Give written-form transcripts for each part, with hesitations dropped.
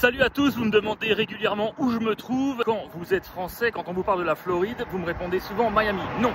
Salut à tous, vous me demandez régulièrement où je me trouve. Quand vous êtes français, quand on vous parle de la Floride, vous me répondez souvent Miami. Non.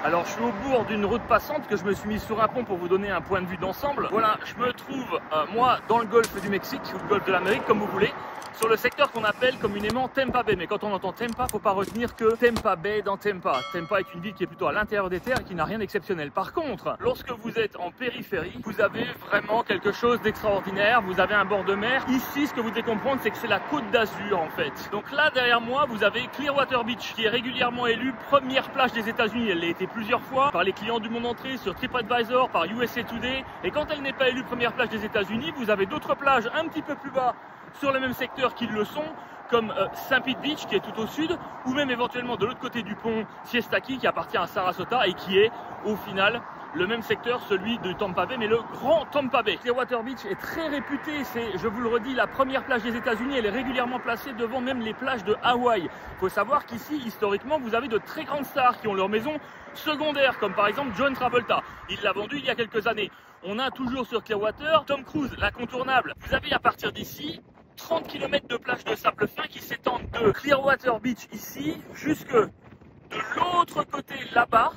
Alors je suis au bord d'une route passante que je me suis mis sur un pont pour vous donner un point de vue d'ensemble. Voilà, je me trouve moi dans le golfe du Mexique ou le golfe de l'Amérique comme vous voulez, sur le secteur qu'on appelle communément Tampa Bay. Mais quand on entend Tampa, faut pas retenir que Tampa Bay dans Tampa. Tampa est une ville qui est plutôt à l'intérieur des terres et qui n'a rien d'exceptionnel. Par contre, lorsque vous êtes en périphérie, vous avez vraiment quelque chose d'extraordinaire. Vous avez un bord de mer. Ici, ce que vous devez comprendre, c'est que c'est la Côte d'Azur en fait. Donc là, derrière moi, vous avez Clearwater Beach qui est régulièrement élue première plage des États-Unis. Elle l'a été plusieurs fois par les clients du monde entier, sur TripAdvisor, par USA Today. Et quand elle n'est pas élue première plage des États-Unis, vous avez d'autres plages un petit peu plus bas sur le même secteur qu'ils le sont, comme St. Pete Beach qui est tout au sud, ou même éventuellement de l'autre côté du pont Siesta Key qui appartient à Sarasota et qui est au final le même secteur, celui de Tampa Bay, mais le grand Tampa Bay. Clearwater Beach est très réputé, c'est, je vous le redis, la première plage des États-Unis. Elle est régulièrement placée devant même les plages de Hawaï. Il faut savoir qu'ici, historiquement, vous avez de très grandes stars qui ont leur maison secondaire, comme par exemple John Travolta. Il l'a vendu il y a quelques années. On a toujours sur Clearwater Tom Cruise, l'incontournable. Vous avez à partir d'ici 30 km de plage de sable fin qui s'étendent de Clearwater Beach ici jusque de l'autre côté là-bas.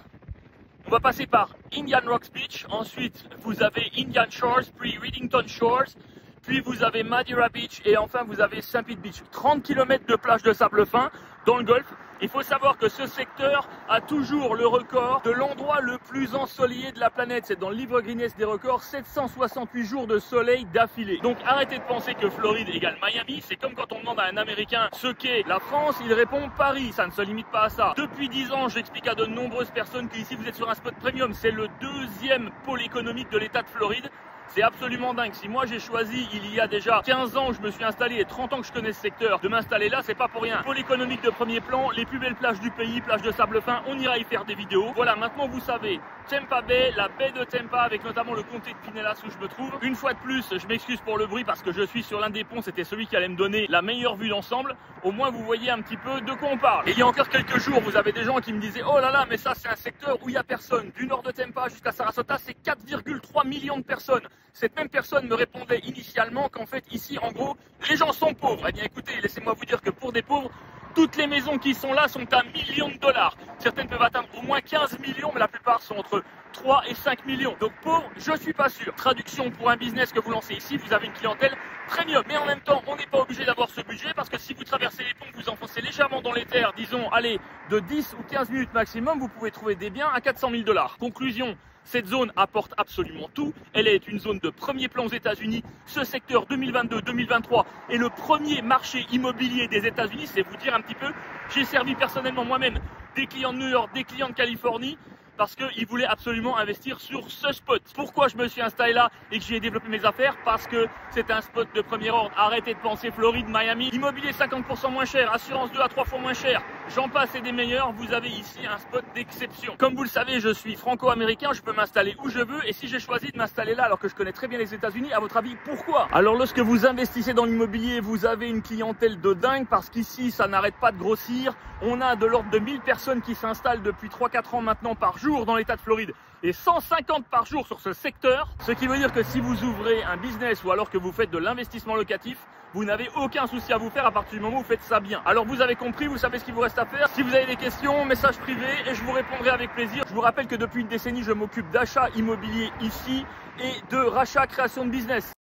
On va passer par Indian Rocks Beach, ensuite vous avez Indian Shores, puis Reddington Shores, puis vous avez Madeira Beach et enfin vous avez St. Pete Beach. 30 km de plage de sable fin dans le golfe. Il faut savoir que ce secteur a toujours le record de l'endroit le plus ensoleillé de la planète. C'est dans le livre Guinness des records, 768 jours de soleil d'affilée. Donc arrêtez de penser que Floride égale Miami. C'est comme quand on demande à un Américain ce qu'est la France, il répond Paris. Ça ne se limite pas à ça. Depuis 10 ans, j'explique à de nombreuses personnes qu'ici vous êtes sur un spot premium. C'est le deuxième pôle économique de l'État de Floride. C'est absolument dingue. Si moi j'ai choisi il y a déjà 15 ans où je me suis installé et 30 ans que je connais ce secteur de m'installer là, c'est pas pour rien. Pôle économique de premier plan, les plus belles plages du pays, plage de sable fin, on ira y faire des vidéos. Voilà, maintenant vous savez, Tampa Bay, la baie de Tampa avec notamment le comté de Pinellas où je me trouve. Une fois de plus, je m'excuse pour le bruit parce que je suis sur l'un des ponts, c'était celui qui allait me donner la meilleure vue d'ensemble. Au moins vous voyez un petit peu de quoi on parle. Et il y a encore quelques jours, vous avez des gens qui me disaient oh là là, mais ça c'est un secteur où il y a personne. Du nord de Tampa jusqu'à Sarasota, c'est 4,3 millions de personnes. Cette même personne me répondait initialement qu'en fait ici en gros les gens sont pauvres. Eh bien écoutez, laissez-moi vous dire que pour des pauvres, toutes les maisons qui sont là sont à millions de dollars. Certaines peuvent atteindre au moins 15 millions, mais la plupart sont entre 3 et 5 millions. Donc pauvre, je suis pas sûr. Traduction pour un business que vous lancez ici, vous avez une clientèle premium. Mais en même temps, on n'est pas obligé d'avoir ce budget parce que si vous traversez les ponts, vous enfoncez légèrement dans les terres, disons, allez, de 10 ou 15 minutes maximum, vous pouvez trouver des biens à 400 000 $. Conclusion. Cette zone apporte absolument tout. Elle est une zone de premier plan aux États-Unis. Ce secteur 2022-2023 est le premier marché immobilier des États-Unis. C'est vous dire un petit peu. J'ai servi personnellement moi-même des clients de New York, des clients de Californie, parce qu'ils voulaient absolument investir sur ce spot. Pourquoi je me suis installé là et que j'y ai développé mes affaires? Parce que c'est un spot de premier ordre. Arrêtez de penser Floride, Miami. Immobilier 50% moins cher, assurance 2 à 3 fois moins cher. J'en passe et des meilleurs. Vous avez ici un spot d'exception. Comme vous le savez, je suis franco-américain. Je peux m'installer où je veux. Et si j'ai choisi de m'installer là alors que je connais très bien les États-Unis, à votre avis, pourquoi? Alors lorsque vous investissez dans l'immobilier, vous avez une clientèle de dingue parce qu'ici, ça n'arrête pas de grossir. On a de l'ordre de 1000 personnes qui s'installent depuis 3-4 ans maintenant par jour dans l'État de Floride et 150 par jour sur ce secteur. Ce qui veut dire que si vous ouvrez un business ou alors que vous faites de l'investissement locatif, vous n'avez aucun souci à vous faire à partir du moment où vous faites ça bien. Alors vous avez compris, vous savez ce qu'il vous reste à faire. Si vous avez des questions, message privé et je vous répondrai avec plaisir. Je vous rappelle que depuis une décennie, je m'occupe d'achat immobilier ici et de rachat création de business.